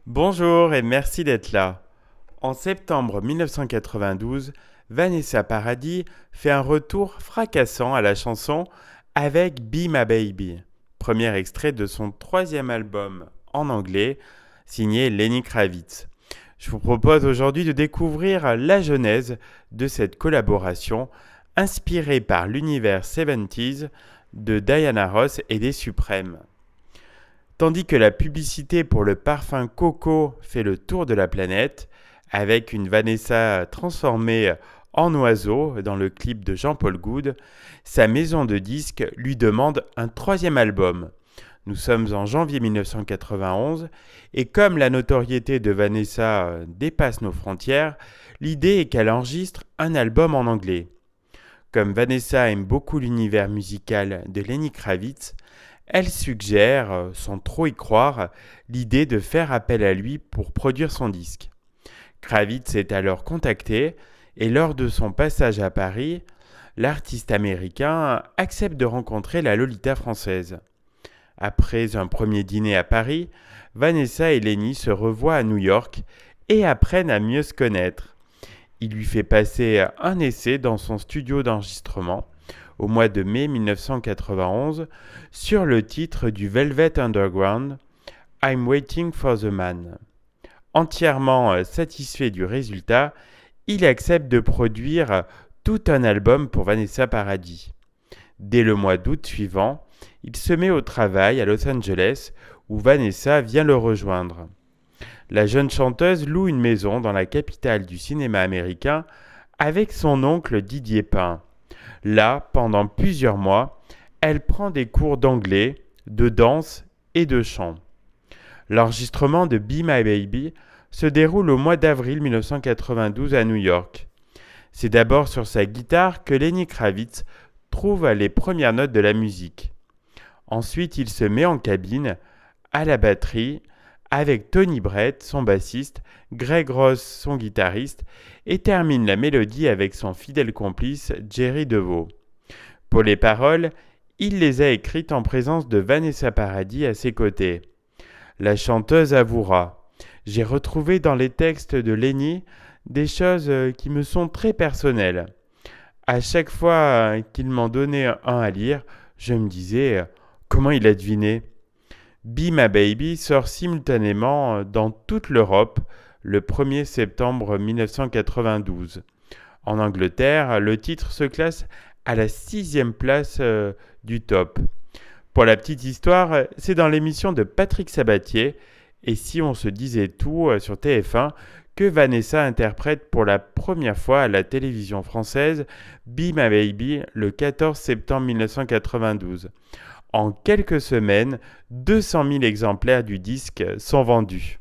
Bonjour et merci d'être là. En septembre 1992, Vanessa Paradis fait un retour fracassant à la chanson avec Be My Baby, premier extrait de son troisième album en anglais, signé Lenny Kravitz. Je vous propose aujourd'hui de découvrir la genèse de cette collaboration inspirée par l'univers 70s de Diana Ross et des Suprêmes. Tandis que la publicité pour le parfum Coco fait le tour de la planète, avec une Vanessa transformée en oiseau dans le clip de Jean-Paul Goude, sa maison de disques lui demande un troisième album. Nous sommes en janvier 1991 et comme la notoriété de Vanessa dépasse nos frontières, l'idée est qu'elle enregistre un album en anglais. Comme Vanessa aime beaucoup l'univers musical de Lenny Kravitz, elle suggère, sans trop y croire, l'idée de faire appel à lui pour produire son disque. Kravitz est alors contacté et lors de son passage à Paris, l'artiste américain accepte de rencontrer la Lolita française. Après un premier dîner à Paris, Vanessa et Lenny se revoient à New York et apprennent à mieux se connaître. Il lui fait passer un essai dans son studio d'enregistrement au mois de mai 1991 sur le titre du Velvet Underground, I'm Waiting for the Man. Entièrement satisfait du résultat, il accepte de produire tout un album pour Vanessa Paradis. Dès le mois d'août suivant, il se met au travail à Los Angeles où Vanessa vient le rejoindre. La jeune chanteuse loue une maison dans la capitale du cinéma américain avec son oncle Didier Pin. Là, pendant plusieurs mois, elle prend des cours d'anglais, de danse et de chant. L'enregistrement de Be My Baby se déroule au mois d'avril 1992 à New York. C'est d'abord sur sa guitare que Lenny Kravitz trouve les premières notes de la musique. Ensuite, il se met en cabine, à la batterie, avec Tony Brett, son bassiste, Greg Ross, son guitariste, et termine la mélodie avec son fidèle complice Jerry DeVoe. Pour les paroles, il les a écrites en présence de Vanessa Paradis à ses côtés. La chanteuse avouera « J'ai retrouvé dans les textes de Lenny des choses qui me sont très personnelles. À chaque fois qu'il m'en donnait un à lire, je me disais « Comment il a deviné ?» Be My Baby sort simultanément dans toute l'Europe le 1er septembre 1992. En Angleterre, le titre se classe à la 6e place du top. Pour la petite histoire, c'est dans l'émission de Patrick Sabatier, et si on se disait tout sur TF1, que Vanessa interprète pour la première fois à la télévision française Be My Baby le 14 septembre 1992. En quelques semaines, 200 000 exemplaires du disque sont vendus.